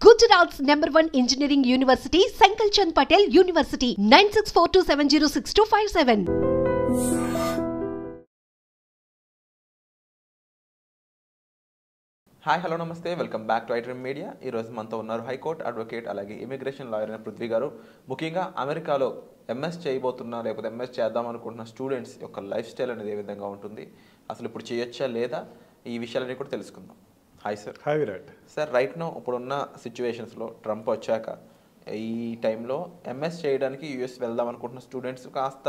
Gujarat's #1 engineering university, Sankal Chand Patel University, 9642706257. Hi hello నమస్తే welcome back to iDream Media. ఈరోజు మనతో ఉన్నారు high court advocate అలాగే immigration lawyer అయిన పృథ్వీ గారు. ముఖ్యంగా అమెరికాలో ఎంఎస్ చేయబోతున్నా లేకపోతే ఎంఎస్ చేద్దాం అనుకుంటున్న స్టూడెంట్స్ యొక్క లైఫ్ స్టైల్ అనేది ఏ విధంగా ఉంటుంది, అసలు ఇప్పుడు చేయొచ్చా లేదా, ఈ విషయాలన్నీ కూడా తెలుసుకుందాం. Hi sir. Hi Virat. Sir, right now ఇప్పుడున్న సిచ్యువేషన్స్లో ట్రంప్ వచ్చాక ఈ టైంలో ఎంఎస్ చేయడానికి యూఎస్ వెళ్దాం అనుకుంటున్న స్టూడెంట్స్ కాస్త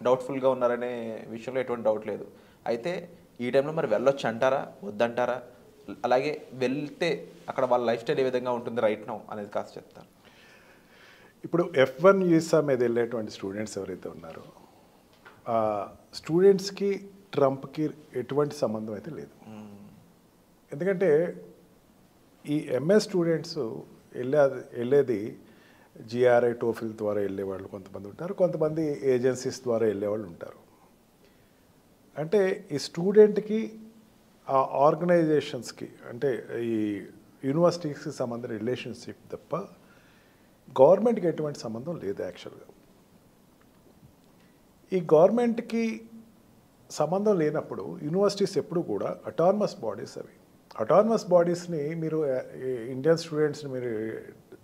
డౌట్ఫుల్గా ఉన్నారనే విషయంలో ఎటువంటి డౌట్ లేదు. అయితే ఈ టైంలో మరి వెళ్ళొచ్చు అంటారా, వద్దంటారా, అలాగే వెళ్తే అక్కడ వాళ్ళ లైఫ్ స్టైల్ ఏ విధంగా ఉంటుంది రైట్ నౌ అనేది కాస్త చెప్తారు. ఇప్పుడు F1 వీసా మీద వెళ్ళేటువంటి స్టూడెంట్స్ ఎవరైతే ఉన్నారో ఆ స్టూడెంట్స్కి ట్రంప్కి ఎటువంటి సంబంధం అయితే లేదు. ఎందుకంటే ఈ ఎంఎస్ స్టూడెంట్స్ వెళ్ళేది జిఆర్ఐ టోఫిల్ ద్వారా వెళ్ళేవాళ్ళు కొంతమంది ఉంటారు, కొంతమంది ఏజెన్సీస్ ద్వారా వెళ్ళేవాళ్ళు ఉంటారు. అంటే ఈ స్టూడెంట్కి ఆ ఆర్గనైజేషన్స్కి అంటే ఈ యూనివర్సిటీస్కి సంబంధించిన రిలేషన్షిప్ తప్ప గవర్నమెంట్కి ఎటువంటి సంబంధం లేదు. యాక్చువల్గా ఈ గవర్నమెంట్కి సంబంధం లేనప్పుడు యూనివర్సిటీస్ ఎప్పుడు కూడా అటానమస్ బాడీస్. అవి అటానమస్ బాడీస్ని మీరు ఇండియన్ స్టూడెంట్స్ని మీరు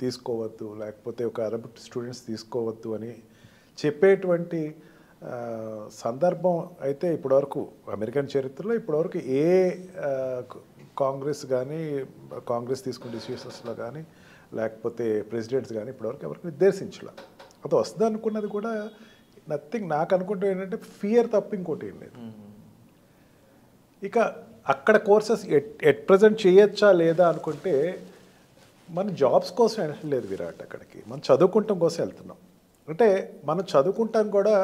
తీసుకోవద్దు, లేకపోతే ఒక అరబ్ స్టూడెంట్స్ తీసుకోవద్దు అని చెప్పేటువంటి సందర్భం అయితే ఇప్పటివరకు అమెరికన్ చరిత్రలో ఇప్పటివరకు ఏ కాంగ్రెస్ కానీ కాంగ్రెస్ తీసుకునే డిసిషన్స్లో కానీ లేకపోతే ప్రెసిడెంట్స్ కానీ ఇప్పటివరకు ఎవరికి నిర్దేశించలే. అది వస్తుంది అనుకున్నది కూడా నథింగ్. నాకు అనుకుంటే ఏంటంటే ఫియర్ తప్ప ఇంకోటి ఏం లేదు. ఇక అక్కడ కోర్సెస్ ఎట్ ప్రజెంట్ చేయొచ్చా లేదా అనుకుంటే మనం జాబ్స్ కోసం వెళ్ళలేదు విరాట్. అక్కడికి మనం చదువుకుంటాం కోసం వెళ్తున్నాం. అంటే మనం చదువుకుంటాం కూడా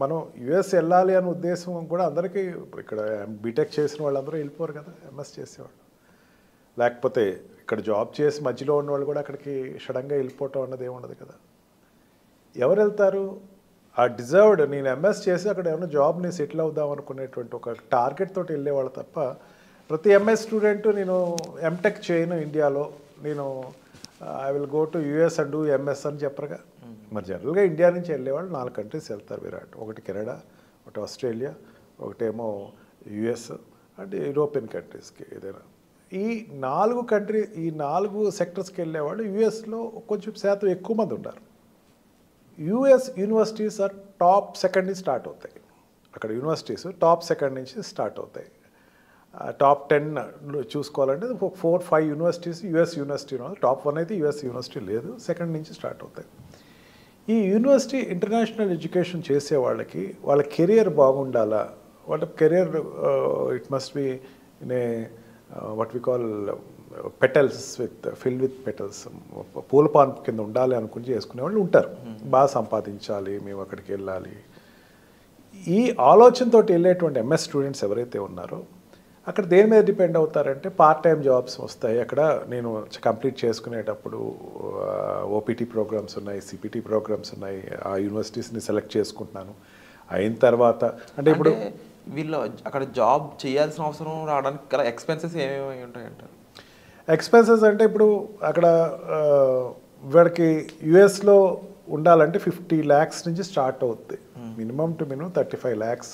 మనం యుఎస్ వెళ్ళాలి అనే ఉద్దేశం కూడా అందరికీ. ఇక్కడ బీటెక్ చేసిన వాళ్ళందరూ వెళ్ళిపోరు కదా ఎంఎస్ చేసేవాళ్ళు, లేకపోతే ఇక్కడ జాబ్ చేసి మధ్యలో ఉన్నవాళ్ళు కూడా అక్కడికి సడన్గా వెళ్ళిపోవటం అన్నది ఏముండదు కదా. ఎవరు వెళ్తారు? ఆ డిజర్వ్డ్ నేను ఎంఎస్ చేసి అక్కడ ఏమైనా జాబ్ని సెటిల్ అవుదాం అనుకునేటువంటి ఒక టార్గెట్ తోటి వెళ్ళేవాళ్ళు తప్ప ప్రతి ఎంఎస్ స్టూడెంట్ నేను ఎంటెక్ చేయను ఇండియాలో, నేను I will go to US and do MS అని చెప్పరుగా. మరి జనరల్గా ఇండియా నుంచి వెళ్ళేవాళ్ళు 4 కంట్రీస్ వెళ్తారు విరాట్. ఒకటి కెనడా, ఒకటి ఆస్ట్రేలియా, ఒకటేమో యుఎస్ అండ్ యూరోపియన్ కంట్రీస్కి ఏదైనా. ఈ 4 సెక్టర్స్కి వెళ్ళేవాళ్ళు యుఎస్లో కొంచెం శాతం ఎక్కువ మంది ఉన్నారు. US universities are top 2nd నుంచి స్టార్ట్ అవుతాయి. అక్కడ యూనివర్సిటీస్ టాప్ 2nd నుంచి స్టార్ట్ అవుతాయి. టాప్ 10 చూసుకోవాలంటే 4-5 యూనివర్సిటీస్ యుఎస్ యూనివర్సిటీ. టాప్ 1 అయితే యుఎస్ యూనివర్సిటీ లేదు, 2nd నుంచి స్టార్ట్ అవుతాయి. ఈ యూనివర్సిటీ ఇంటర్నేషనల్ ఎడ్యుకేషన్ చేసే వాళ్ళకి వాళ్ళ కెరియర్ బాగుండాలా, వాళ్ళ career it must be in a what we call petals filled with petals, పూలపాన్ కింద ఉండాలి అనుకుని చేసుకునే వాళ్ళు ఉంటారు. బాగా సంపాదించాలి, మేము అక్కడికి వెళ్ళాలి, ఈ ఆలోచనతో వెళ్ళేటువంటి ఎంఎస్ స్టూడెంట్స్ ఎవరైతే ఉన్నారో అక్కడ దేని మీద డిపెండ్ అవుతారంటే పార్ట్ టైం జాబ్స్ వస్తాయి. అక్కడ నేను కంప్లీట్ చేసుకునేటప్పుడు ఓపీటీ ప్రోగ్రామ్స్ ఉన్నాయి, సిపిటీ ప్రోగ్రామ్స్ ఉన్నాయి. ఆ యూనివర్సిటీస్ని సెలెక్ట్ చేసుకుంటున్నాను. అయిన తర్వాత అంటే ఇప్పుడు వీళ్ళు అక్కడ జాబ్ చేయాల్సిన అవసరం రావడానికి గల ఎక్స్పెన్సెస్ ఏమేమి ఉంటాయంటారు? ఎక్స్పెన్సెస్ అంటే ఇప్పుడు అక్కడ వీళ్ళకి యుఎస్లో ఉండాలంటే 50 lakhs నుంచి స్టార్ట్ అవుతుంది. మినిమం టు మినిమం 35 lakhs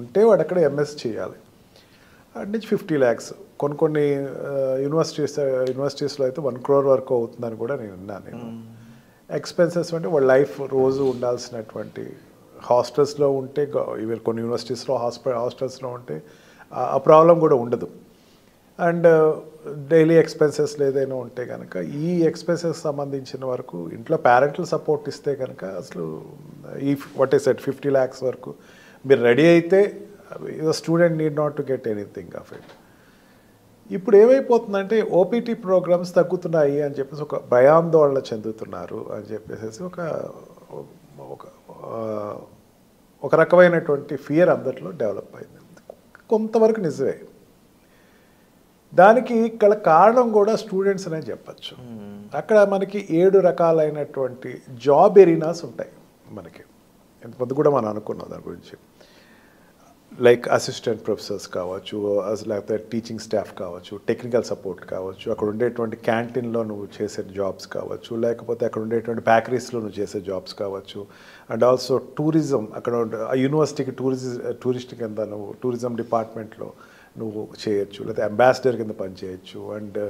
ఉంటే వాడు అక్కడ ఎంఎస్ చేయాలి. అటు నుంచి 50 lakhs. కొన్ని యూనివర్సిటీస్లో అయితే 1 crore వరకు అవుతుందని కూడా నేను విన్నాను. ఎక్స్పెన్సెస్ అంటే వాళ్ళ లైఫ్ రోజు ఉండాల్సినటువంటి హాస్టల్స్లో ఉంటే, ఈవెన్ కొన్ని యూనివర్సిటీస్లో హాస్టల్స్లో ఉంటే ఆ ప్రాబ్లం కూడా ఉండదు. అండ్ డైలీ ఎక్స్పెన్సెస్ ఏదైనా ఉంటే కనుక ఈ ఎక్స్పెన్సెస్ సంబంధించిన వరకు ఇంట్లో పేరెంటల్ సపోర్ట్ ఇస్తే కనుక అసలు ఈ వాట్ ఈస్ ఎట్ 50 lakhs వరకు మీరు రెడీ అయితే student need not to get anything of it. ఇప్పుడు ఏమైపోతుందంటే ఓపీటీ ప్రోగ్రామ్స్ తగ్గుతున్నాయి అని చెప్పేసి ఒక భయాందోళన చెందుతున్నారు అని చెప్పేసి ఒక రకమైనటువంటి ఫియర్ అందరిలో డెవలప్ అయింది. కొంతవరకు నిజమే. దానికి ఇక్కడ కారణం కూడా స్టూడెంట్స్ అనే చెప్పచ్చు. అక్కడ మనకి 7 రకాలైనటువంటి జాబ్ ఎరీనాస్ ఉంటాయి మనకి. ఇంతమంది కూడా మనం అనుకున్నాం దాని గురించి. లైక్ అసిస్టెంట్ ప్రొఫెసర్స్ కావచ్చు, లేకపోతే టీచింగ్ స్టాఫ్ కావచ్చు, టెక్నికల్ సపోర్ట్ కావచ్చు, అక్కడ ఉండేటువంటి క్యాంటీన్లో నువ్వు చేసే జాబ్స్ కావచ్చు, లేకపోతే అక్కడ ఉండేటువంటి బేకరీస్లో నువ్వు చేసే జాబ్స్ కావచ్చు, అండ్ ఆల్సో టూరిజం, అక్కడ యూనివర్సిటీకి టూరిస్ట్ కింద నువ్వు టూరిజం డిపార్ట్మెంట్లో నువ్వు చేయొచ్చు, లేకపోతే అంబాసిడర్ కింద పనిచేయచ్చు, అండ్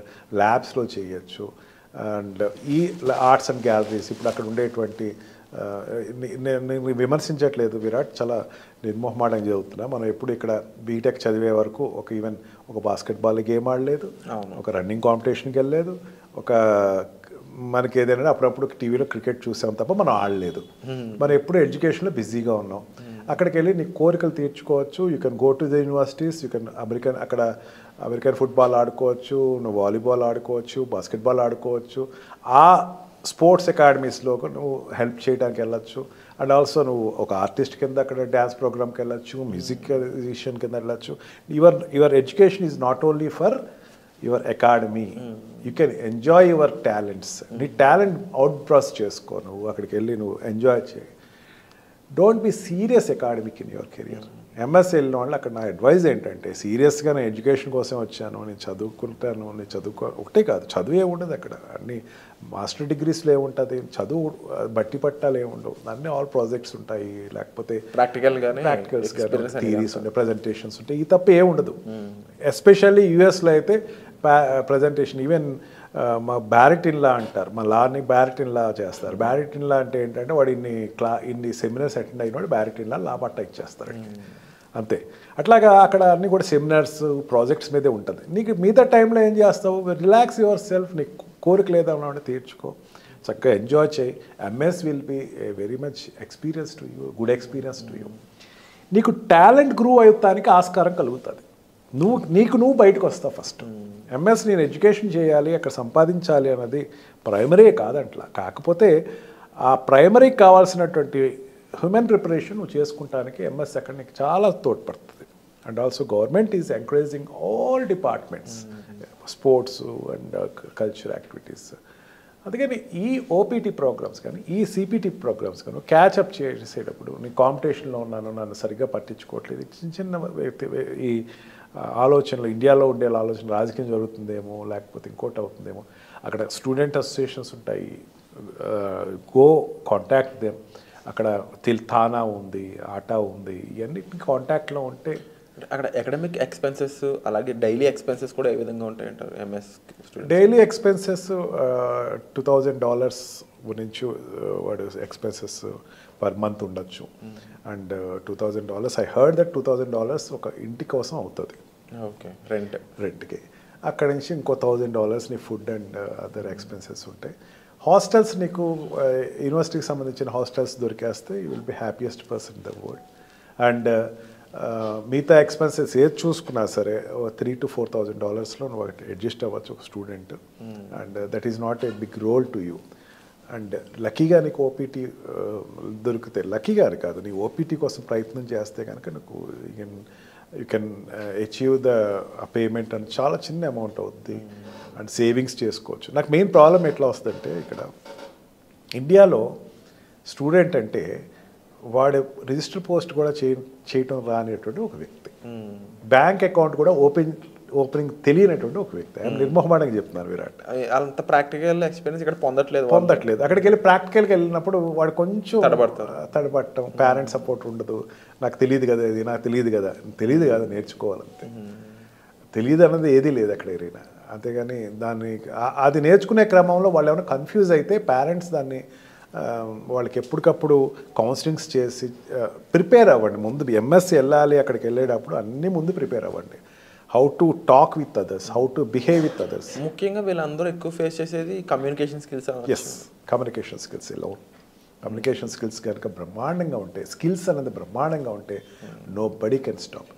ల్యాబ్స్లో చేయొచ్చు, అండ్ ఈ ఆర్ట్స్ అండ్ గ్యాలరీస్ ఇప్పుడు అక్కడ ఉండేటువంటి నేను విమర్శించట్లేదు విరాట్, చాలా నిర్మోహమాటంగా చదువుతున్నా. మనం ఎప్పుడు ఇక్కడ బీటెక్ చదివే వరకు ఈవెన్ ఒక బాస్కెట్బాల్ గేమ్ ఆడలేదు, ఒక రన్నింగ్ కాంపిటీషన్కి వెళ్ళలేదు, మనకి ఏదైనా అప్పుడప్పుడు టీవీలో క్రికెట్ చూసాం తప్ప మనం ఆడలేదు. మనం ఎప్పుడు ఎడ్యుకేషన్లో బిజీగా ఉన్నాం. అక్కడికి వెళ్ళి నీ కోరికలు తీర్చుకోవచ్చు. You can go to the universities, you can American football ఆడుకోవచ్చు, నువ్వు వాలీబాల్ ఆడుకోవచ్చు, బాస్కెట్బాల్ ఆడుకోవచ్చు, ఆ స్పోర్ట్స్ అకాడమీస్లో నువ్వు హెల్ప్ చేయడానికి వెళ్ళచ్చు. అండ్ ఆల్సో నువ్వు ఒక ఆర్టిస్ట్ కింద అక్కడ డ్యాన్స్ ప్రోగ్రామ్కి వెళ్ళచ్చు, మ్యూజిషియన్ కింద వెళ్ళచ్చు. Your education is not only for your academy, you can enjoy your talents. నీ టాలెంట్ అవుట్ బ్రస్ట్ చేసుకో, నువ్వు అక్కడికి వెళ్ళి నువ్వు ఎంజాయ్ చేయి. Don't be serious academic in your career. MS వెళ్ళిన వాళ్ళు అక్కడ నా అడ్వైజ్ ఏంటంటే, సీరియస్గా నేను ఎడ్యుకేషన్ కోసం వచ్చాను, నేను చదువుకుంటాను, ఒకటే కాదు, చదువు ఏముండదు అక్కడ, అన్ని మాస్టర్ డిగ్రీస్లో ఏముంటుంది, చదువు బట్టి పట్టాలు ఏముండవు, అన్నీ ఆల్ ప్రాజెక్ట్స్ ఉంటాయి, లేకపోతే ప్రాక్టికల్స్ కానీ థియరీస్ ఉంటాయి, ప్రజెంటేషన్స్ ఉంటాయి, ఈ తప్ప ఏముండదు. ఎస్పెషల్లీ యూఎస్లో అయితే ప్రజెంటేషన్, ఈవెన్ మా బ్యారిటిన్లా అంటారు, మా లాని బ్యారిటిన్లా చేస్తారు. బ్యారిటిన్లా అంటే ఏంటంటే వాడు ఇన్ని సెమినార్స్ అటెండ్ అయిన వాడు బ్యారిటిన్లా లా పట్ట ఇచ్చేస్తారండి, అంతే. అట్లాగా అక్కడ అన్నీ కూడా సెమినార్స్ ప్రాజెక్ట్స్ మీదే ఉంటుంది. నీకు మిగతా టైంలో ఏం చేస్తావు, రిలాక్స్ యువర్ సెల్ఫ్, నీకు కోరిక లేదన్నా తీర్చుకో, చక్కగా ఎంజాయ్ చేయి. MS will be a very much experience to you, good experience to you. నీకు టాలెంట్ గ్రూ అవుతానికి ఆస్కారం కలుగుతుంది. నువ్వు బయటకు వస్తావు ఫస్ట్. ఎంఎస్ నేను ఎడ్యుకేషన్ చేయాలి, అక్కడ సంపాదించాలి అన్నది ప్రైమరీ కాదంట్లా. కాకపోతే ఆ ప్రైమరీకి కావాల్సినటువంటి హ్యూమన్ ప్రిపరేషన్ నువ్వు చేసుకుంటానికి ఎంఎస్ అక్కడ నీకు చాలా తోడ్పడుతుంది. And also government is encouraging all departments, sports and culture activities. అందుకని ఈ ఓపీటీ ప్రోగ్రామ్స్ కానీ ఈ సిపిటి ప్రోగ్రామ్స్ కానీ క్యాచ్అప్ చేసేటప్పుడు నీ కాంపిటీషన్లో ఉన్నాను, నన్ను సరిగ్గా పట్టించుకోవట్లేదు, చిన్న ఈ ఆలోచనలు, ఇండియాలో ఉండే ఆలోచన రాజకీయం జరుగుతుందేమో, లేకపోతే ఇంకోటి అవుతుందేమో, అక్కడ స్టూడెంట్ అసోసియేషన్స్ ఉంటాయి, గో కాంటాక్ట్ దెమ్. అక్కడ థానా ఉంది, ఆటా ఉంది, ఇవన్నీ కాంటాక్ట్లో ఉంటే అక్కడ అకాడమిక్ ఎక్స్పెన్సెస్ అలాగే డైలీ ఎక్స్పెన్సెస్ కూడా ఏ విధంగా ఉంటాయంటారు ఎంఎస్ స్టూడెంట్స్? డైలీ ఎక్స్పెన్సెస్ $2,000 నుంచి వాడు ఎక్స్పెన్సెస్ పర్ మంత్ ఉండొచ్చు. అండ్ $2,000 ఐ హర్డ్ దట్ $2,000 ఒక ఇంటి కోసం అవుతుంది. ఓకే, రెంట్కి. అక్కడ నుంచి ఇంకో $1,000 నీ ఫుడ్ అండ్ అదర్ ఎక్స్పెన్సెస్ ఉంటాయి. హాస్టల్స్ నీకు యూనివర్సిటీకి సంబంధించిన హాస్టల్స్ దొరికేస్తే you will be happiest person in the world. And మిగతా ఎక్స్పెన్సెస్ ఏది చూసుకున్నా సరే $3,000 to $4,000లో నువ్వు అడ్జస్ట్ అవ్వచ్చు ఒక student. And that is not a big role to you. And లక్కీగా నీకు ఓపీటీ దొరికితే, లక్కీగా కాదు, నీ ఓపీటీ కోసం ప్రయత్నం చేస్తే కనుక నీకు you can achieve the payment అని చాలా చిన్న అమౌంట్ అవుద్ది. అండ్ సేవింగ్స్ చేసుకోవచ్చు. నాకు మెయిన్ ప్రాబ్లం ఎట్లా వస్తుందంటే, ఇక్కడ ఇండియాలో స్టూడెంట్ అంటే వాడు రిజిస్టర్ పోస్ట్ కూడా చేయటం రానిటువంటి ఒక వ్యక్తి, బ్యాంక్ అకౌంట్ కూడా ఓపెనింగ్ తెలియనటువంటి ఒక వ్యక్తి. ఆయన నిర్మోహమాటంగా చెప్తున్నారు విరాట్. అంత ప్రాక్టికల్ ఎక్స్పీరియన్స్ ఇక్కడ పొందట్లేదు. అక్కడికి వెళ్ళి ప్రాక్టికల్కి వెళ్ళినప్పుడు వాడు కొంచెం తడబడటం, పేరెంట్స్ సపోర్ట్ ఉండదు. నాకు తెలియదు కదా ఇది, నాకు తెలియదు కదా నేర్చుకోవాలంతే. తెలియదు అన్నది ఏదీ లేదు అక్కడ ఏరైనా. అంతేగాని అది నేర్చుకునే క్రమంలో వాళ్ళు ఏమైనా కన్ఫ్యూజ్ అయితే పేరెంట్స్ దాన్ని వాళ్ళకి ఎప్పటికప్పుడు కౌన్సిలింగ్స్ చేసి ప్రిపేర్ అవ్వండి. ముందు ఎంఎస్సి వెళ్ళాలి, అక్కడికి వెళ్ళేటప్పుడు అన్నీ ముందు ప్రిపేర్ అవ్వండి. How to talk with others, how to behave with others. ముఖ్యంగా వీళ్ళందరూ ఎక్కువ ఫేస్ చేసేది communication skills. Communication skills communication skills కనుక బ్రహ్మాండంగా ఉంటే, స్కిల్స్ అనేది బ్రహ్మాండంగా ఉంటే nobody can stop.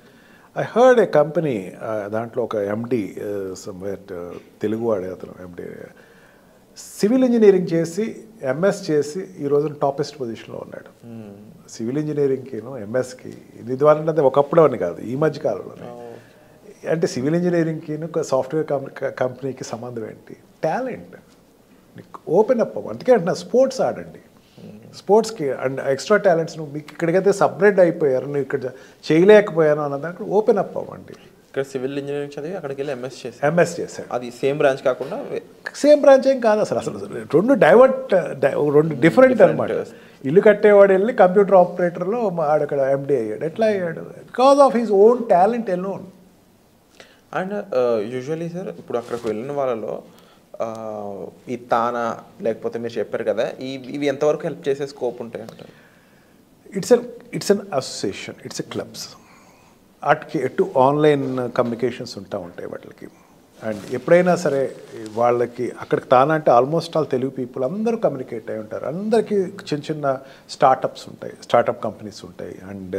I heard a company, దాంట్లో ఒక ఎండి తెలుగువాడే అతను, ఎండి సివిల్ ఇంజనీరింగ్ చేసి ఎంఎస్ చేసి ఈ రోజున టాపెస్ట్ పొజిషన్లో ఉన్నాడు. సివిల్ ఇంజనీరింగ్కి ఎంఎస్కి ఇది ద్వారా ఒకప్పుడు అని కాదు, ఈ మధ్య కాలంలోనే. అంటే సివిల్ ఇంజనీరింగ్కి సాఫ్ట్వేర్ కంపెనీకి సంబంధం ఏంటి? టాలెంట్. ఓపెన్ అప్ అవ్వ. అందుకే అంటున్నా స్పోర్ట్స్ ఆడండి. స్పోర్ట్స్కి అండ్ ఎక్స్ట్రా టాలెంట్స్ నువ్వు మీకు ఇక్కడికైతే సపరేట్ అయిపోయారు, నువ్వు ఇక్కడ చేయలేకపోయాను అన్నదానికి ఓపెన్ అప్ అవ్వండి. ఇక్కడ సివిల్ ఇంజనీరింగ్ చదివి అక్కడికి వెళ్ళి ఎంఎస్ చేశాడు. అది సేమ్ బ్రాంచ్ కాకుండా సేమ్ బ్రాంచ్ ఏం కాదు అసలు రెండు డిఫరెంట్ అనమాట. ఇల్లు కట్టేవాడు వెళ్ళి కంప్యూటర్ ఆపరేటర్లో అక్కడ ఎండి అయ్యాడు. ఎట్లా అయ్యాడు? Because of his own talent alone. And usually sir ఇప్పుడు అక్కడికి వెళ్ళిన వాళ్ళలో ఈ తానా లేకపోతే మీరు చెప్పారు కదా, ఇవి ఎంతవరకు హెల్ప్ చేసే స్కోప్ ఉంటాయి అంటారు? It's an association, it's a clubs. వాటికి ఎటు ఆన్లైన్ కమ్యూనికేషన్స్ ఉంటాయి వాటికి. అండ్ ఎప్పుడైనా సరే వాళ్ళకి అక్కడికి తానా అంటే ఆల్మోస్ట్ ఆల్ తెలుగు పీపుల్ అందరూ కమ్యూనికేట్ అయి ఉంటారు. అందరికీ చిన్న చిన్న స్టార్టప్స్ ఉంటాయి, స్టార్టప్ కంపెనీస్ ఉంటాయి, అండ్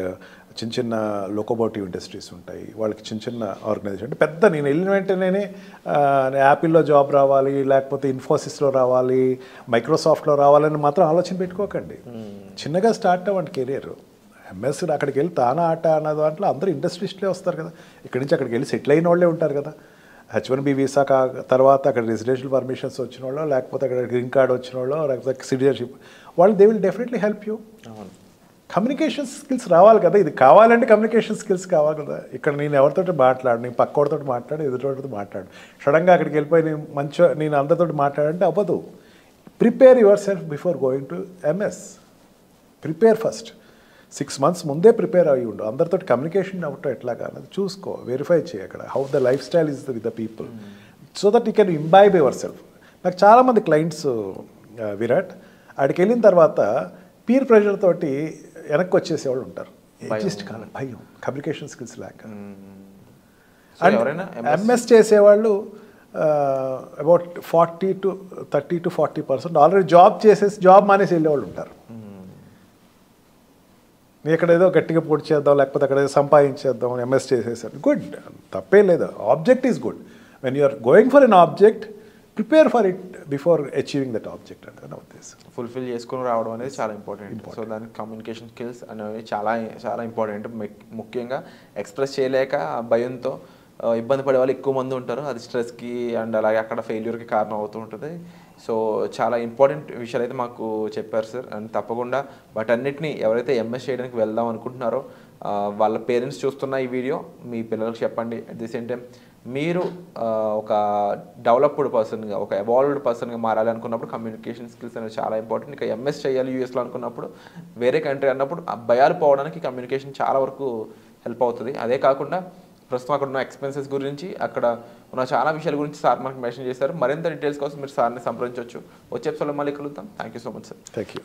చిన్న చిన్న లోకోమోటివ్ ఇండస్ట్రీస్ ఉంటాయి. వాళ్ళకి చిన్న చిన్న ఆర్గనైజేషన్ అంటే పెద్ద నేను వెళ్ళిన వెంటనే యాపిల్లో జాబ్ రావాలి, లేకపోతే ఇన్ఫోసిస్లో రావాలి, మైక్రోసాఫ్ట్లో రావాలని మాత్రం ఆలోచన పెట్టుకోకండి. చిన్నగా స్టార్ట్ అవ్వండి కెరియర్. ఎంఎస్ అక్కడికి వెళ్ళి తానా ఆట అన్న దాంట్లో అందరూ ఇండస్ట్రీస్ట్లే వస్తారు కదా. ఇక్కడి నుంచి అక్కడికి వెళ్ళి సెటిల్ అయిన వాళ్ళే ఉంటారు కదా. H1B వీసా తర్వాత అక్కడ రెసిడెన్షియల్ పర్మిషన్స్ వచ్చిన వాళ్ళు, లేకపోతే అక్కడ గ్రీన్ కార్డ్ వచ్చిన వాళ్ళు, లేకపోతే సిటిజన్షిప్ వాళ్ళు, they will definitely help you. Communication skills రావాలి కదా. ఇది కావాలంటే కమ్యూనికేషన్ స్కిల్స్ కావాలి కదా. ఇక్కడ నేను ఎవరితో మాట్లాడు, నేను పక్కోడితో మాట్లాడు, ఎదుటితో మాట్లాడు, సడన్గా అక్కడికి వెళ్ళిపోయి నేను అందరితో మాట్లాడంటే అవ్వదు. Prepare your self before going to MS. Prepare first. 6 months ముందే ప్రిపేర్ అయ్యి ఉండు. అందరితో కమ్యూనికేషన్ అవ్వటం ఎట్లాగా అన్నది చూసుకో, వెరిఫై చేయి అక్కడ how the life style is with the people, so that you can imbibe your self. నాకు చాలామంది క్లయింట్స్ విరాట్ అక్కడికి వెళ్ళిన తర్వాత పీర్ ప్రెషర్ తోటి వెనక్కి వచ్చేసేవాళ్ళు ఉంటారు. జస్ట్ కాదు భయం, కమ్యూనికేషన్ స్కిల్స్ లేక. ఎంఎస్ చేసేవాళ్ళు అబౌట్ 30 to 40% ఆల్రెడీ జాబ్ చేసేసి జాబ్ మానేసి వెళ్ళేవాళ్ళు ఉంటారు. నీ ఎక్కడ ఏదో గట్టిగా పొడి చేద్దాం, లేకపోతే అక్కడ ఏదో సంపాదించేద్దాం, ఎంఎస్ చేసేసారు, గుడ్, తప్పే లేదు. Object is good. When you're going for an object, prepare for it before achieving that object అంటే నా ఉద్దేశం. ఫుల్ఫిల్ చేసుకుని రావడం అనేది చాలా ఇంపార్టెంట్. సో దానికి కమ్యూనికేషన్ స్కిల్స్ అనేవి చాలా చాలా ఇంపార్టెంట్. ముఖ్యంగా ఎక్స్ప్రెస్ చేయలేక భయంతో ఇబ్బంది పడే వాళ్ళు ఎక్కువ మంది ఉంటారు. అది స్ట్రెస్కి అండ్ అలాగే అక్కడ ఫెయిల్యూర్కి కారణం అవుతూ ఉంటుంది. సో చాలా ఇంపార్టెంట్ విషయాలు అయితే మాకు చెప్పారు సార్. అండ్ తప్పకుండా వాటన్నిటిని ఎవరైతే ఎంఎస్ చేయడానికి వెళ్దాం అనుకుంటున్నారో వాళ్ళ పేరెంట్స్ చూస్తున్న ఈ వీడియో మీ పిల్లలకు చెప్పండి. అట్ ది సేమ్ టైం మీరు ఒక డెవలప్డ్ పర్సన్గా, ఒక ఎవాల్వ్డ్ పర్సన్గా మారాలి అనుకున్నప్పుడు కమ్యూనికేషన్ స్కిల్స్ అనేది చాలా ఇంపార్టెంట్. ఇంకా ఎంఎస్ చేయాలి యూఎస్లో అనుకున్నప్పుడు, వేరే కంట్రీ అన్నప్పుడు ఆ భయాలు పోవడానికి కమ్యూనికేషన్ చాలా వరకు హెల్ప్ అవుతుంది. అదే కాకుండా ప్రస్తుతం అక్కడ ఉన్న ఎక్స్పెన్సెస్ గురించి, అక్కడ ఉన్న చాలా విషయాల గురించి సార్ మనకు మెన్షన్ చేశారు. మరింత డీటెయిల్స్ కోసం మీరు సార్ని సంప్రదించవచ్చు. వచ్చే ఎపిసోడ్లో మళ్ళీ కలుద్దాం. Thank you so much sir. Thank you.